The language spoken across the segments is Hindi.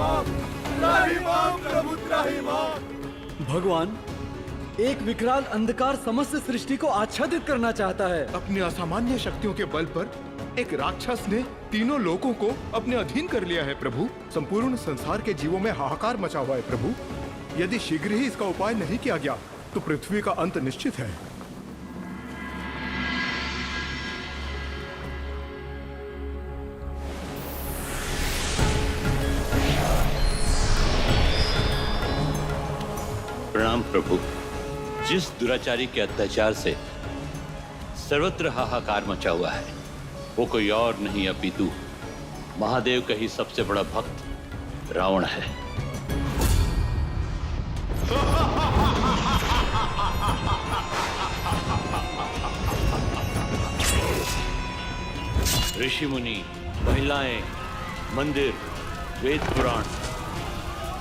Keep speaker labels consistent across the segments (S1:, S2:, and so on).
S1: त्राहिमाम प्रभु त्राहिमाम।
S2: भगवान, एक विकराल अंधकार समस्त सृष्टि को आच्छादित करना चाहता है।
S3: अपनी असामान्य शक्तियों के बल पर एक राक्षस ने तीनों लोकों को अपने अधीन कर लिया है प्रभु। संपूर्ण संसार के जीवों में हाहाकार मचा हुआ है प्रभु। यदि शीघ्र ही इसका उपाय नहीं किया गया तो पृथ्वी का अंत निश्चित है।
S4: प्रणाम प्रभु। जिस दुराचारी के अत्याचार से सर्वत्र हाहाकार मचा हुआ है वो कोई और नहीं अपितु महादेव का ही सबसे बड़ा भक्त रावण है। ऋषि मुनि, महिलाएं, मंदिर, वेद पुराण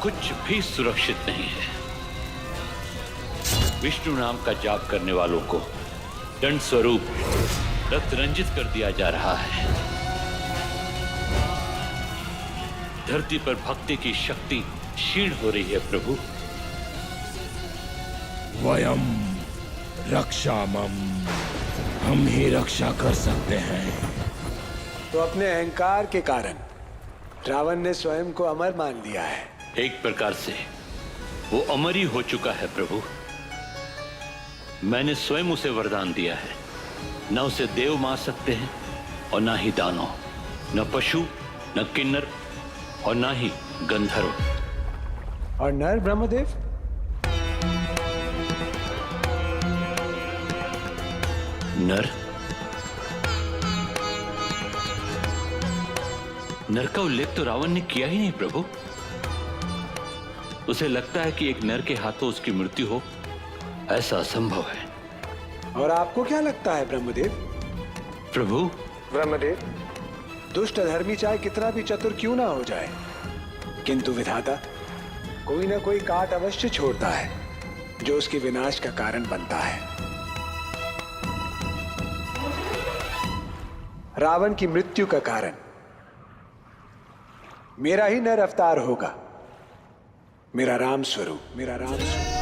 S4: कुछ भी सुरक्षित नहीं है। विष्णु नाम का जाप करने वालों को दंड स्वरूप रक्त रंजित कर दिया जा रहा है। धरती पर भक्ति की शक्ति क्षीण हो रही है प्रभु।
S5: वयम रक्षामम, हम ही रक्षा कर सकते हैं।
S6: तो अपने अहंकार के कारण रावण ने स्वयं को अमर मान लिया है।
S4: एक प्रकार से वो अमर ही हो चुका है प्रभु। मैंने स्वयं उसे वरदान दिया है, न उसे देव मार सकते हैं और न ही दानव, न पशु, न किन्नर और न ही गंधर्व।
S6: और नर ब्रह्मदेव?
S4: नर? नर का उल्लेख तो रावण ने किया ही नहीं प्रभु। उसे लगता है कि एक नर के हाथों उसकी मृत्यु हो, ऐसा असंभव है।
S6: और आपको क्या लगता है ब्रह्मदेव?
S4: प्रभु,
S6: ब्रह्मदेव, दुष्ट अधर्मी चाहे कितना भी चतुर क्यों ना हो जाए, किंतु विधाता कोई ना कोई काट अवश्य छोड़ता है जो उसके विनाश का कारण बनता है। रावण की मृत्यु का कारण मेरा ही नर अवतार होगा, मेरा राम स्वरूप, मेरा राम स्वरूप।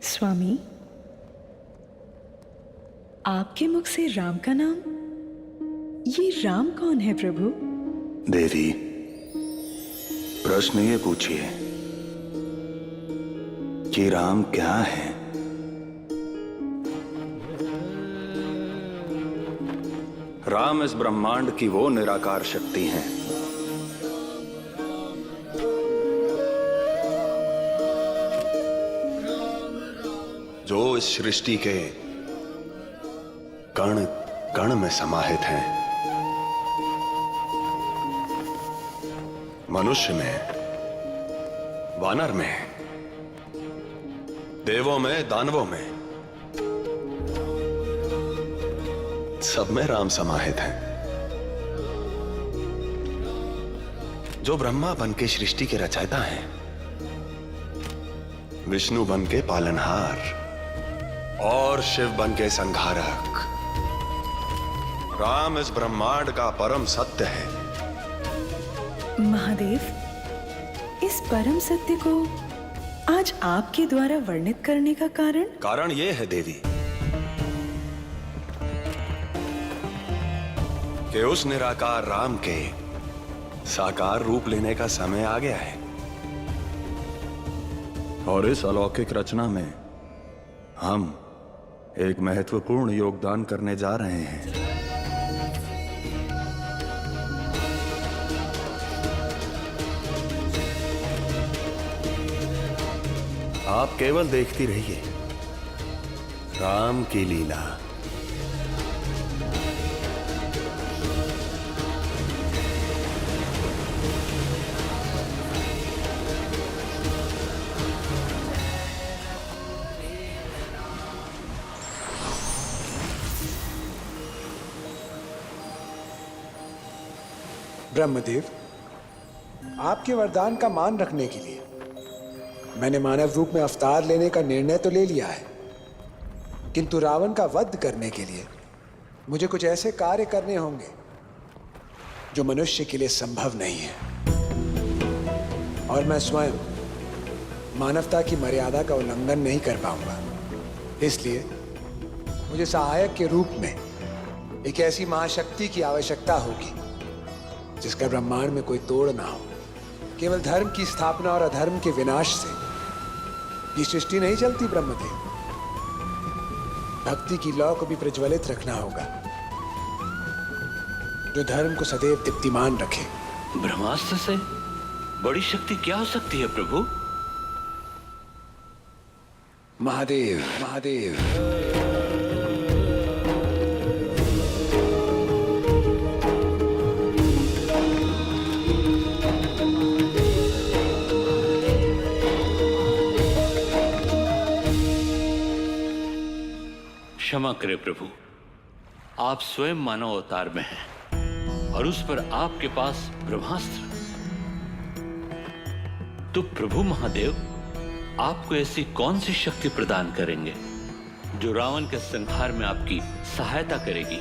S7: स्वामी, आपके मुख से राम का नाम, ये राम कौन है प्रभु?
S8: देवी, प्रश्न ये पूछिए कि राम क्या है? राम इस ब्रह्मांड की वो निराकार शक्ति हैं जो इस सृष्टि के कण कण में समाहित हैं। मनुष्य में, वानर में, देवों में, दानवों में, सब में राम समाहित हैं। जो ब्रह्मा बन के सृष्टि के रचयिता हैं, विष्णु बन के पालनहार और शिव बन के संहारक। राम इस ब्रह्मांड का परम सत्य है।
S7: महादेव, इस परम सत्य को आज आपके द्वारा वर्णित करने का कारण?
S8: कारण यह है देवी कि उस निराकार राम के साकार रूप लेने का समय आ गया है। और इस अलौकिक रचना में हम एक महत्वपूर्ण योगदान करने जा रहे हैं। आप केवल देखती रहिए राम की लीला।
S6: ब्रह्मदेव, आपके वरदान का मान रखने के लिए मैंने मानव रूप में अवतार लेने का निर्णय तो ले लिया है, किंतु रावण का वध करने के लिए मुझे कुछ ऐसे कार्य करने होंगे जो मनुष्य के लिए संभव नहीं है, और मैं स्वयं मानवता की मर्यादा का उल्लंघन नहीं कर पाऊंगा। इसलिए मुझे सहायक के रूप में एक ऐसी महाशक्ति की आवश्यकता होगी जिसका ब्रह्मांड में कोई तोड़ ना हो। केवल धर्म की स्थापना और अधर्म के विनाश से ये सृष्टि नहीं चलती ब्रह्मदेव। भक्ति की लौ को भी प्रज्वलित रखना होगा, जो धर्म को सदैव दीप्तिमान रखे।
S4: ब्रह्मास्त्र से बड़ी शक्ति क्या हो सकती है प्रभु?
S6: महादेव, महादेव।
S4: क्षमा करें प्रभु, आप स्वयं मानव अवतार में हैं और उस पर आपके पास ब्रह्मास्त्र। तो प्रभु महादेव आपको ऐसी कौन सी शक्ति प्रदान करेंगे जो रावण के संहार में आपकी सहायता करेगी?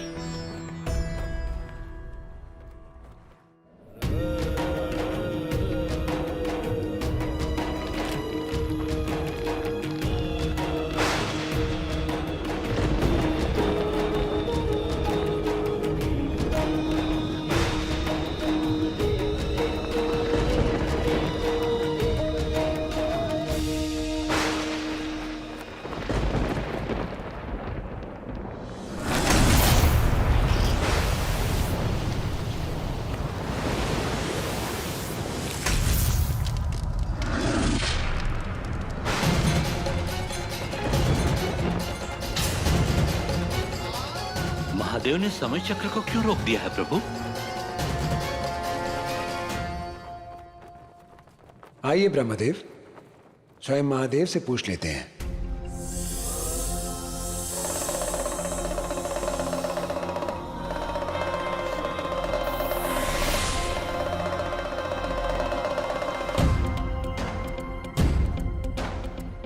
S4: महादेव ने समय चक्र को क्यों रोक दिया है प्रभु?
S6: आइए ब्रह्मदेव, स्वयं महादेव से पूछ लेते हैं।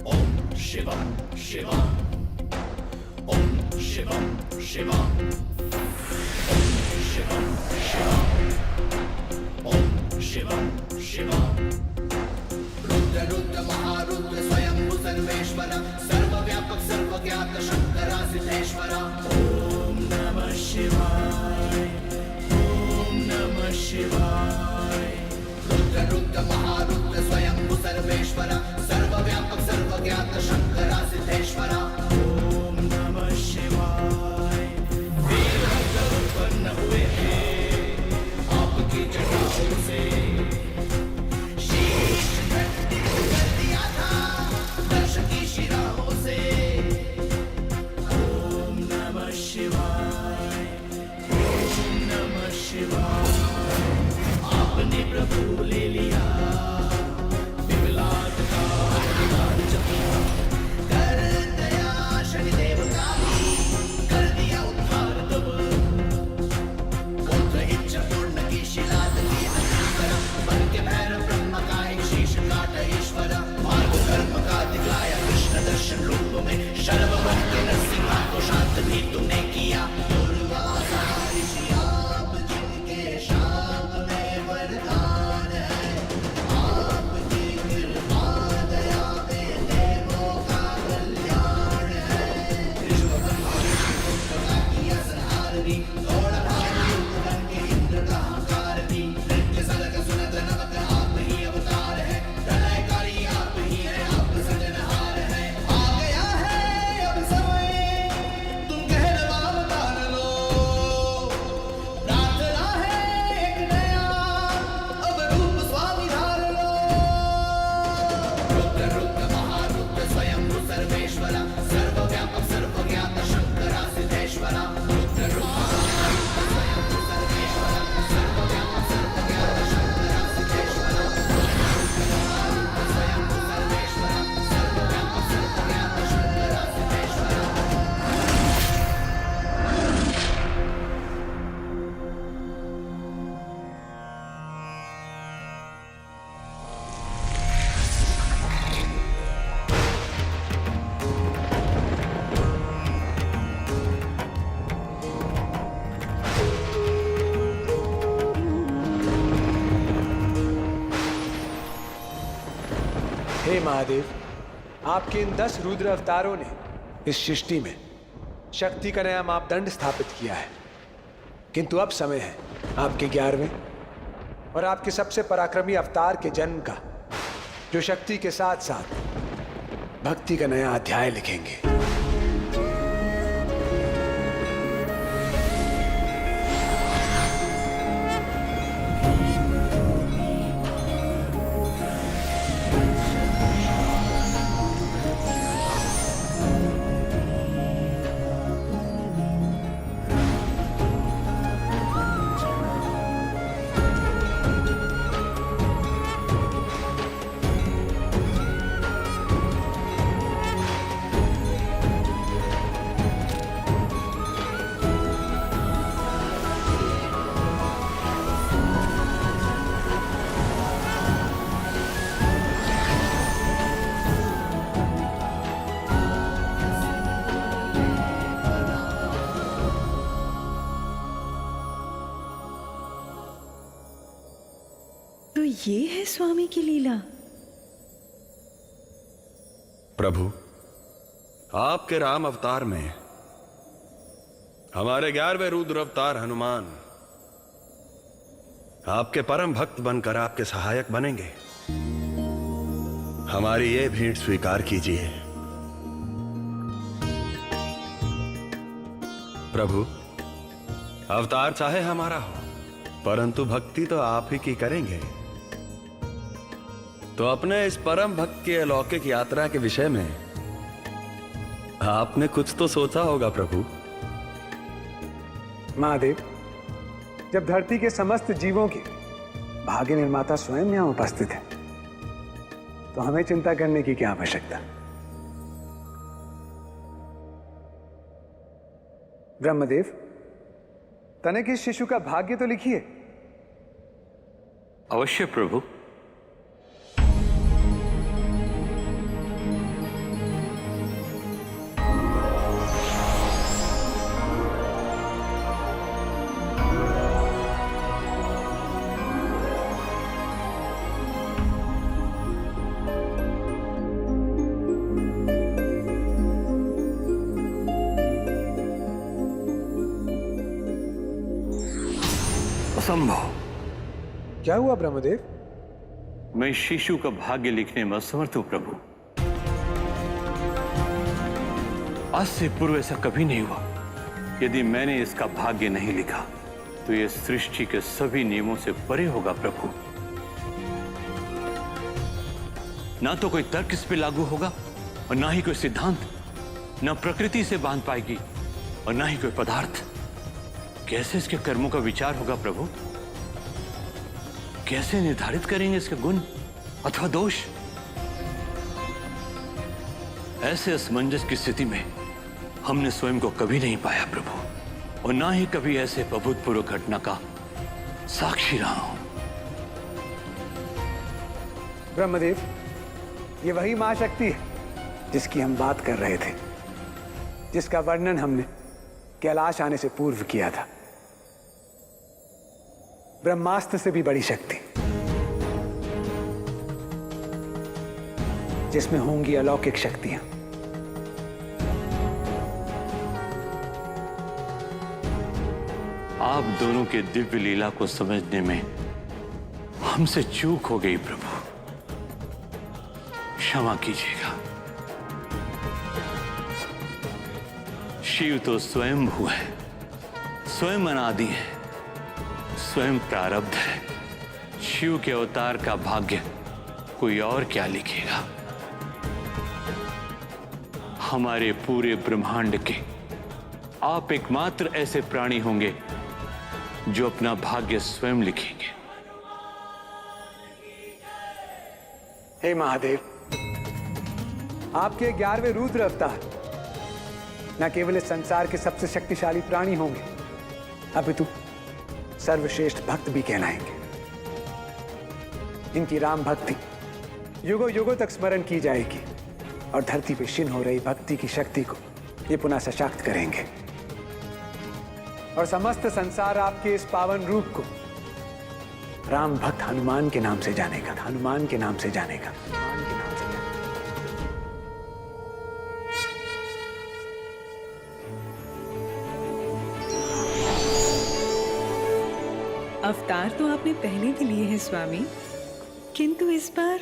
S5: ओम शिवम शिवम, ओम शिवम शिवम, ओम शिवम शिवम, ओम शिवम शिवम। रुद्र रुद्र महारुद्र स्वयं सर्वेश्वर, सर्वव्यापक सर्वज्ञात शंकरा सिद्धेश्वर। ओम नमः शिवाय, ओम नमः शिवाय। रुद्र रुद्र महारुद्र स्वयं सर्वेश्वर, सर्वव्यापक सर्वज्ञात शंकरा सिद्धेश्वर। ओम नमः शिवाय। वीरभद्र उत्पन्न हुए हैं आपकी जटाओं से, शीश धरती को कर दिया था दर्श की शिराओं से। ओम नमः शिवाय, ओम नमः शिवाय। आपने प्रभु ले लिया विकलांग का अधिकार जहाँ, कर दया शनिदेव का भी कर दिया उद्धार तब। पुत्र इच्छा पूर्ण की शिला की नमस्कार, बन के भैरव ब्रह्म का एक शीश काट ईश्वर। मार्ग धर्म का दिखलाया कृष्ण दर्शन रूप में, शर्व बन के नरसिंहा को शांत भी तुमने किया। दुर्वासा ऋषि आप जिनके शाप में वरदान है, आपकी कृपा दया में देवों का कल्याण है। विश्व ब्रह्मा किया संहारनी, दौड़ा भारी बन के इंद्र का अहंकार भी। नृत्य सलग सुनत नवक आप ही अवतार है, प्रलयकारी आप ही है, आप सर्वेश्वर सर्वव्यापक सर्वज्ञात शंकरा सिद्धेश्वर रुद्र स्वयं सर्वेश्वर सर्वव्यापक सर्वज्ञात शंकरा सिद्धेश्वर स्वयं सर्वेश्वर सर्वव्यापक सर्वज्ञात शंकरा सिद्धेश्वर।
S6: हे महादेव, आपके इन 10 रुद्र अवतारों ने इस सृष्टि में शक्ति का नया मापदंड स्थापित किया है, किंतु अब समय है आपके 11वें और आपके सबसे पराक्रमी अवतार के जन्म का, जो शक्ति के साथ साथ भक्ति का नया अध्याय लिखेंगे।
S7: तो ये है स्वामी की लीला।
S8: प्रभु, आपके राम अवतार में हमारे 11वें रुद्र अवतार हनुमान आपके परम भक्त बनकर आपके सहायक बनेंगे। हमारी ये भेंट स्वीकार कीजिए। प्रभु, अवतार चाहे हमारा हो, परंतु भक्ति तो आप ही की करेंगे। तो अपने इस परम भक्त की अलौकिक यात्रा के विषय में आपने कुछ तो सोचा होगा प्रभु।
S6: महादेव, जब धरती के समस्त जीवों के भाग्य निर्माता स्वयं यहां उपस्थित है, तो हमें चिंता करने की क्या आवश्यकता। ब्रह्मदेव, तनिक इस शिशु का भाग्य तो लिखिए।
S4: अवश्य प्रभु। असंभव।
S6: क्या हुआ ब्रह्मदेव?
S4: मैं शिशु का भाग्य लिखने में असमर्थ हूं प्रभु। आज से पूर्व ऐसा कभी नहीं हुआ। यदि मैंने इसका भाग्य नहीं लिखा तो यह सृष्टि के सभी नियमों से परे होगा प्रभु। ना तो कोई तर्क इस पे लागू होगा और ना ही कोई सिद्धांत, ना प्रकृति से बांध पाएगी और ना ही कोई पदार्थ। कैसे इसके कर्मों का विचार होगा प्रभु? कैसे निर्धारित करेंगे इसके गुण अथवा दोष? ऐसे असमंजस की स्थिति में हमने स्वयं को कभी नहीं पाया प्रभु, और ना ही कभी ऐसे अभूतपूर्व घटना का साक्षी रहा हूं।
S6: ब्रह्मदेव, ये वही मां शक्ति है जिसकी हम बात कर रहे थे, जिसका वर्णन हमने कैलाश आने से पूर्व किया था। ब्रह्मास्त्र से भी बड़ी शक्ति, जिसमें होंगी अलौकिक शक्तियां।
S4: आप दोनों के दिव्य लीला को समझने में हमसे चूक हो गई प्रभु, क्षमा कीजिएगा। शिव तो स्वयं भू है, स्वयं अनादि है, स्वयं प्रारब्ध है। शिव के अवतार का भाग्य कोई और क्या लिखेगा?
S9: हमारे पूरे ब्रह्मांड के आप एकमात्र ऐसे प्राणी होंगे जो अपना भाग्य स्वयं लिखेंगे।
S6: हे महादेव, आपके 11वें रुद्र अवतार न केवल इस संसार के सबसे शक्तिशाली प्राणी होंगे, अपितु सर्वश्रेष्ठ भक्त भी कहलाएंगे। इनकी राम भक्ति युगों युगों तक स्मरण की जाएगी और धरती पे क्षीण हो रही भक्ति की शक्ति को ये पुनः सशक्त करेंगे और समस्त संसार आपके इस पावन रूप को राम भक्त हनुमान के नाम से जानेगा, हनुमान के नाम से जानेगा।
S7: अवतार तो आपने पहले भी लिए हैं स्वामी, किंतु इस बार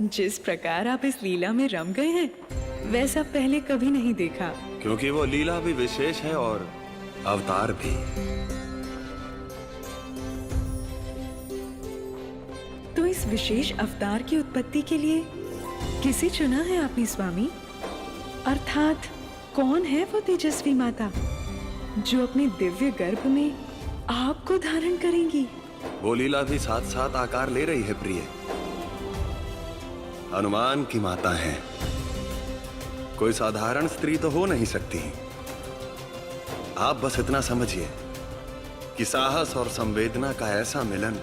S7: जिस प्रकार आप इस लीला में रम गए हैं वैसा पहले कभी नहीं देखा।
S8: क्योंकि वो लीला भी विशेष है और अवतार भी।
S7: तो इस विशेष अवतार की उत्पत्ति के लिए किसे चुना है आपने स्वामी? अर्थात कौन है वो तेजस्वी माता जो अपने दिव्य गर्भ में आपको धारण करेंगी?
S8: वो लीला भी साथ साथ आकार ले रही है प्रिय। हनुमान की माता है, कोई साधारण स्त्री तो हो नहीं सकती। आप बस इतना समझिए कि साहस और संवेदना का ऐसा मिलन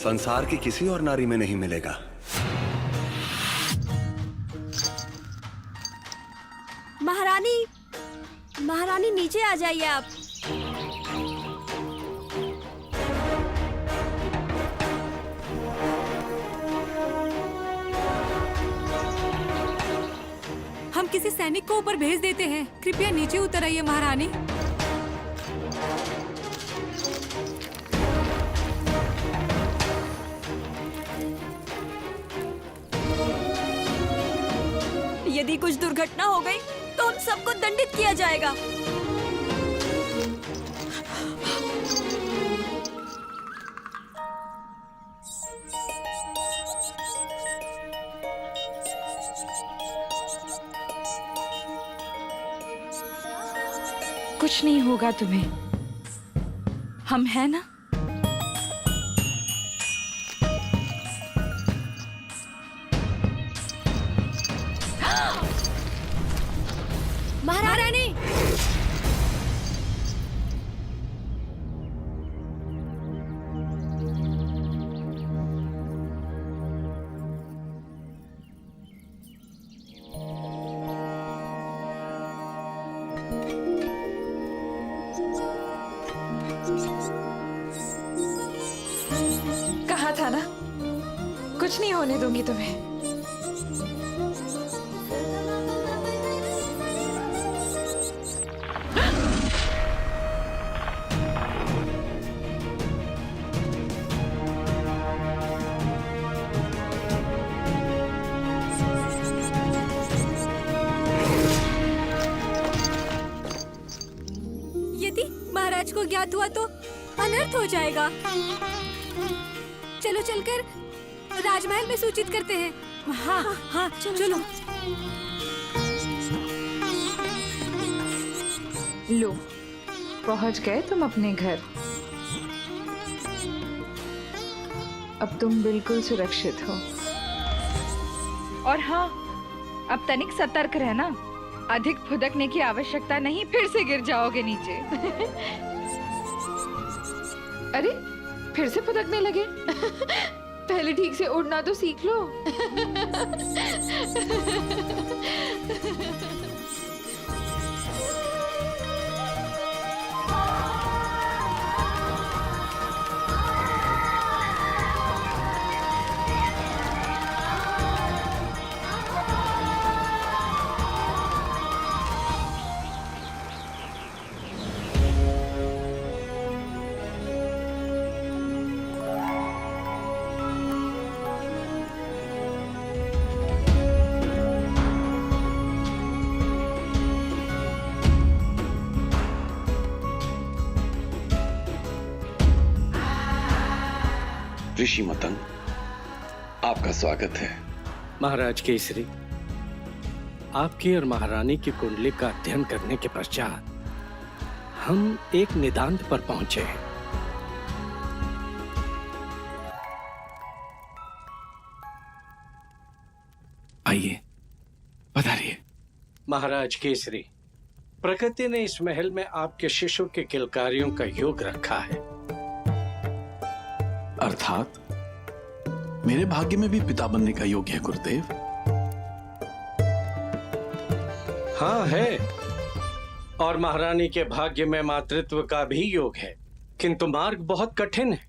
S8: संसार की किसी और नारी में नहीं मिलेगा।
S10: महारानी, महारानी नीचे आ जाइए आप। हम किसी सैनिक को ऊपर भेज देते हैं, कृपया नीचे उतर आइए महारानी। यदि कुछ दुर्घटना हो गई तो हम सबको दंडित किया जाएगा।
S11: कुछ नहीं होगा तुम्हें, हम हैं ना।
S10: महारानी,
S11: कहा था ना, कुछ नहीं होने दूंगी तुम्हें।
S10: यदि महाराज को ज्ञात हुआ तो अनर्थ हो जाएगा। चलो चलकर राजमहल में सूचित करते हैं। हाँ हाँ, चलो।
S11: लो, पहुंच गए तुम अपने घर। अब तुम बिल्कुल सुरक्षित हो। और हाँ, अब तनिक सतर्क रहना, अधिक फुदकने की आवश्यकता नहीं, फिर से गिर जाओगे नीचे। अरे, फिर से फुदकने लगे? पहले ठीक से उड़ना तो सीख लो।
S12: ऋषि मतंग, आपका स्वागत है।
S2: महाराज केसरी,
S12: आपकी और महारानी की कुंडली का अध्ययन करने के पश्चात हम एक निदान पर पहुंचे हैं।
S13: आइए, पधारिए।
S12: महाराज केसरी, प्रकृति ने इस महल में आपके शिशु के किलकारियों का योग रखा है।
S13: अर्थात मेरे भाग्य में भी पिता बनने का योग है गुरुदेव।
S12: हाँ है, और महारानी के भाग्य में मातृत्व का भी योग है, किंतु मार्ग बहुत कठिन है।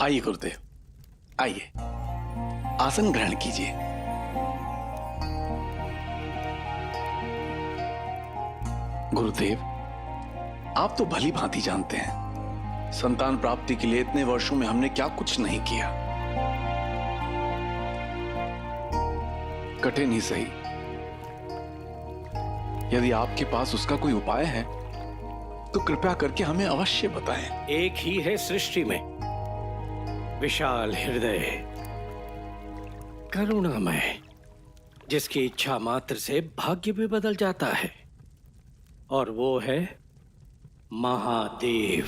S13: आइए गुरुदेव, आइए, आसन ग्रहण कीजिए। गुरुदेव, आप तो भली भांति जानते हैं संतान प्राप्ति के लिए इतने वर्षों में हमने क्या कुछ नहीं किया। कठिन ही सही, यदि आपके पास उसका कोई उपाय है तो कृपया करके हमें अवश्य बताएं।
S12: एक ही है सृष्टि में विशाल हृदय, करुणामय, जिसकी इच्छा मात्र से भाग्य भी बदल जाता है, और वो है महादेव।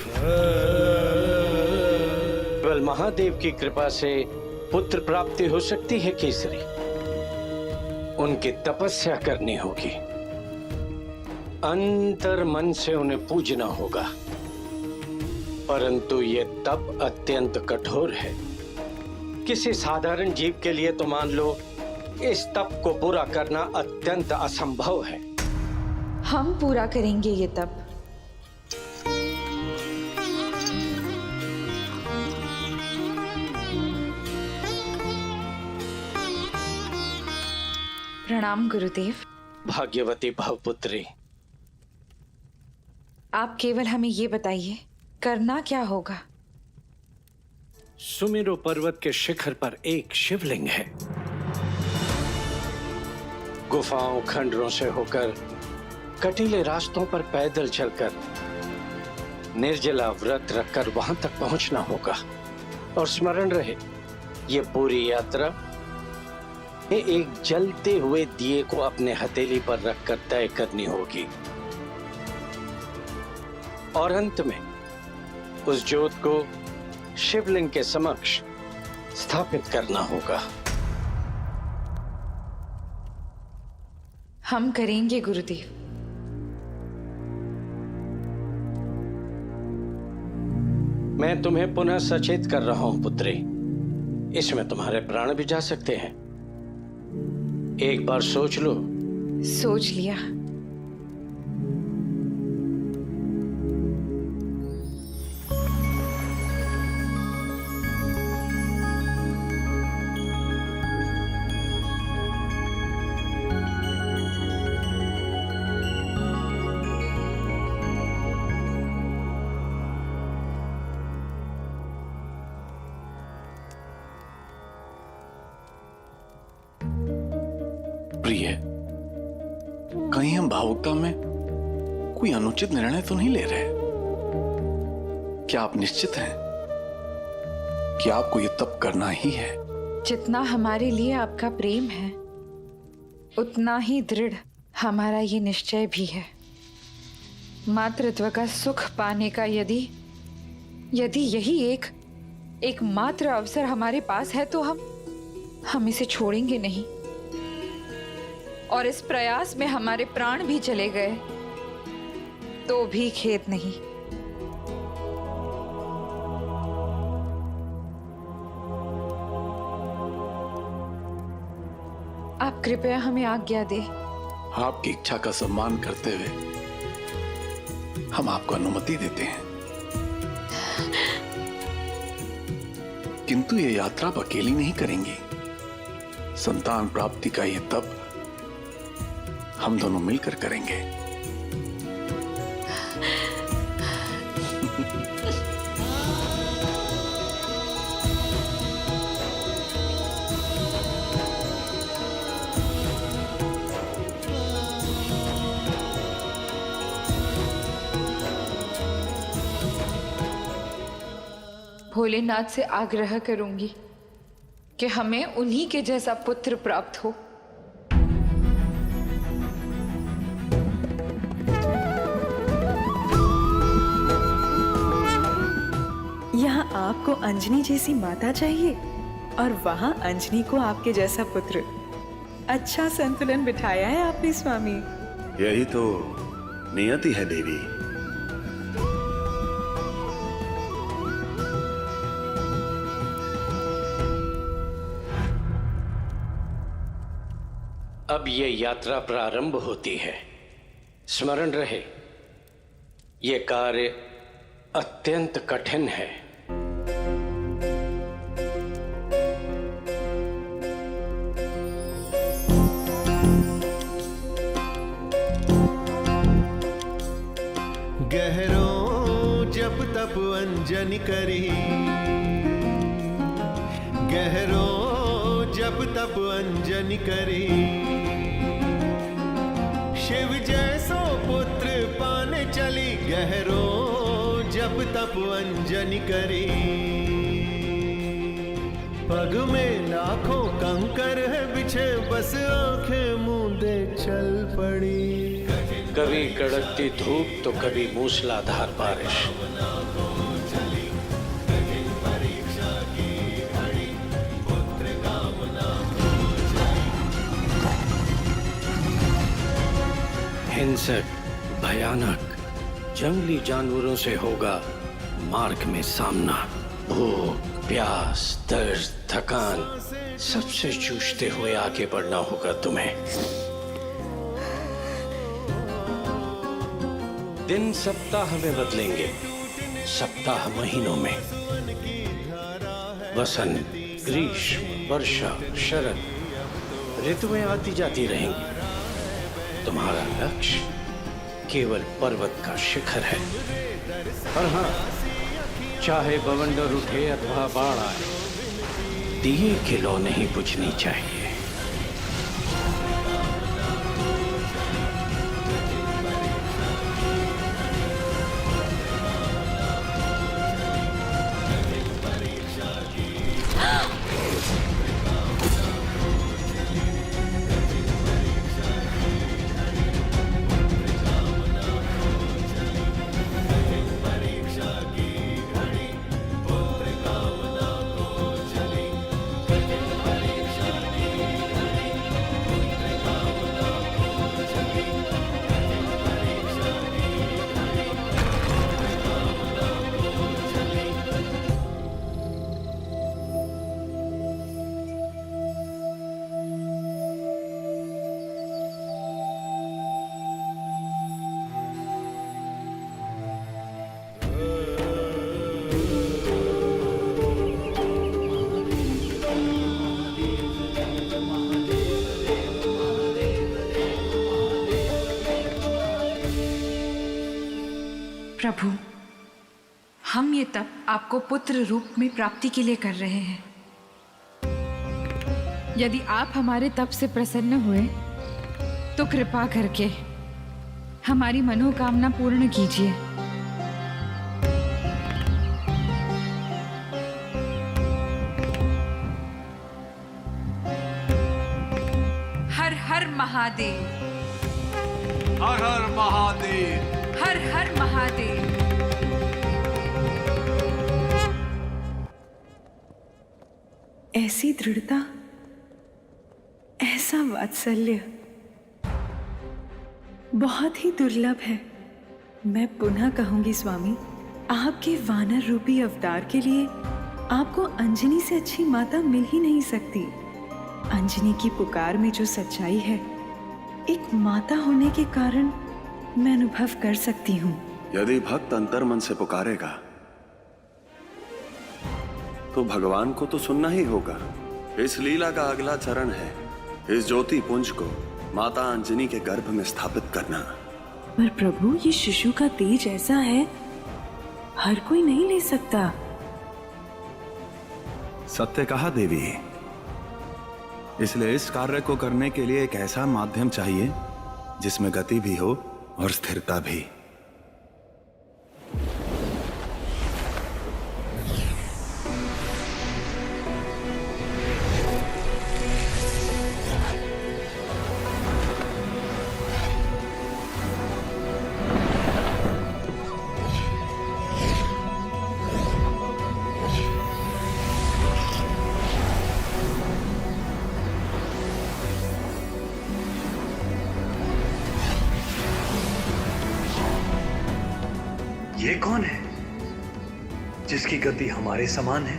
S12: केवल महादेव की कृपा से पुत्र प्राप्ति हो सकती है केसरी। उनकी तपस्या करनी होगी, अंतर मन से उन्हें पूजना होगा, परंतु ये तप अत्यंत कठोर है। किसी साधारण जीव के लिए तो मान लो इस तप को पूरा करना अत्यंत असंभव है।
S11: हम पूरा करेंगे ये तप। प्रणाम गुरुदेव।
S12: भाग्यवती भवपुत्री,
S11: आप केवल हमें ये बताइए करना क्या होगा।
S12: सुमेरु पर्वत के शिखर पर एक शिवलिंग है। गुफाओं खंडरों से होकर कटीले रास्तों पर पैदल चलकर निर्जला व्रत रखकर वहां तक पहुंचना होगा। और स्मरण रहे, ये पूरी यात्रा एक जलते हुए दिए को अपने हथेली पर रखकर तय करनी होगी, और अंत में उस ज्योत को शिवलिंग के समक्ष स्थापित करना होगा।
S11: हम करेंगे गुरुदेव।
S12: मैं तुम्हें पुनः सचेत कर रहा हूं पुत्री, इसमें तुम्हारे प्राण भी जा सकते हैं। एक बार सोच लो।
S11: सोच लिया।
S13: प्रिय, कहीं हम भावुकता में कोई अनुचित निर्णय तो नहीं ले रहे? क्या आप निश्चित हैं कि आपको ये तप करना ही है?
S11: जितना हमारे लिए आपका प्रेम है, उतना ही दृढ़ हमारा ये निश्चय भी है। मातृत्व का सुख पाने का यदि यही एक मात्र अवसर हमारे पास है तो हम इसे छोड़ेंगे नहीं। और इस प्रयास में हमारे प्राण भी चले गए तो भी खेद नहीं। आप कृपया हमें आज्ञा दे।
S13: आपकी इच्छा का सम्मान करते हुए हम आपको अनुमति देते हैं, किंतु ये यात्रा आप अकेली नहीं करेंगी। संतान प्राप्ति का ये तप हम दोनों मिलकर करेंगे।
S11: भोलेनाथ से आग्रह करूंगी कि हमें उन्हीं के जैसा पुत्र प्राप्त हो।
S7: यहाँ आपको अंजनी जैसी माता चाहिए और वहाँ अंजनी को आपके जैसा पुत्र। अच्छा संतुलन बिठाया है आपने स्वामी।
S8: यही तो नियति है देवी।
S12: अब ये यात्रा प्रारंभ होती है। स्मरण रहे, ये कार्य अत्यंत कठिन है।
S1: गहरों जप तप अंजनी करी, गहरों जप तप अंजनी करी, शिव जैसो पुत्र पाने चली, गहरों जप तप अंजनी करी। पग में लाखों कंकर है बिछे, बस आंखें मूंदे चल पड़ी।
S12: कभी कड़कती धूप तो कभी मूसलाधार बारिश। हिंसक, भयानक, जंगली जानवरों से होगा मार्ग में सामना। भूख, प्यास, दर्द, थकान सबसे जूझते हुए आगे बढ़ना होगा तुम्हें। दिन सप्ताह में बदलेंगे, सप्ताह महीनों में। वसंत, ग्रीष्म, वर्षा, शरद ऋतुएं आती जाती रहेंगी। तुम्हारा लक्ष्य केवल पर्वत का शिखर है। और हाँ, चाहे बवंडर उठे अथवा बाढ़ आए, दिए की लौ नहीं बुझनी चाहिए।
S11: प्रभु, हम ये तप आपको पुत्र रूप में प्राप्ति के लिए कर रहे हैं। यदि आप हमारे तप से प्रसन्न हुए तो कृपा करके हमारी मनोकामना पूर्ण कीजिए। हर हर महादेव,
S1: हर हर महादेव,
S11: हर हर महादेव।
S7: ऐसी दृढ़ता, ऐसा वात्सल्य बहुत ही दुर्लभ है। मैं पुनः कहूंगी स्वामी, आपके वानर रूपी अवतार के लिए आपको अंजनी से अच्छी माता मिल ही नहीं सकती। अंजनी की पुकार में जो सच्चाई है, एक माता होने के कारण मैं अनुभव कर सकती हूँ।
S8: यदि भक्त अंतर मन से पुकारेगा तो भगवान को तो सुनना ही होगा। इस लीला का अगला चरण है इस ज्योति पुंज को माता अंजनी के गर्भ में स्थापित करना।
S7: पर प्रभु, ये शिशु का तेज ऐसा है, हर कोई नहीं ले सकता।
S14: सत्य कहा देवी, इसलिए इस कार्य को करने के लिए एक ऐसा माध्यम चाहिए जिसमें गति भी हो और स्थिरता भी।
S2: ये कौन है जिसकी गति हमारे समान है?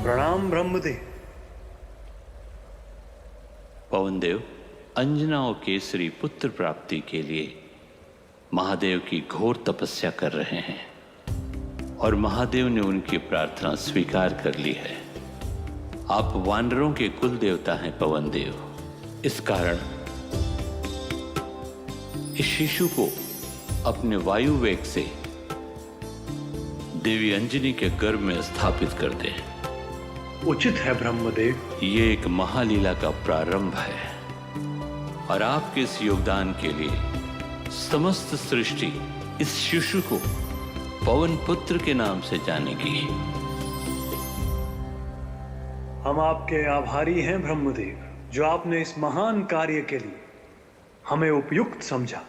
S2: प्रणाम ब्रह्मदेव।
S4: पवनदेव, अंजना और केसरी पुत्र प्राप्ति के लिए महादेव की घोर तपस्या कर रहे हैं और महादेव ने उनकी प्रार्थना स्वीकार कर ली है। आप वानरों के कुल देवता हैं पवनदेव। इस कारण इस शिशु को अपने वायु वेग से देवी अंजनी के गर्भ में स्थापित कर दें।
S2: उचित है ब्रह्मदेव।
S4: ये एक महालीला का प्रारंभ है और आपके इस योगदान के लिए समस्त सृष्टि इस शिशु को पवन पुत्र के नाम से जानेगी।
S2: हम आपके आभारी हैं ब्रह्मदेव, जो आपने इस महान कार्य के लिए हमें उपयुक्त समझा।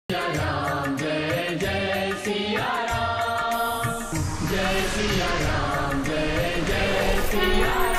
S5: राम जय जय सिया राम, जय सिया राम, जय जय सिया राम।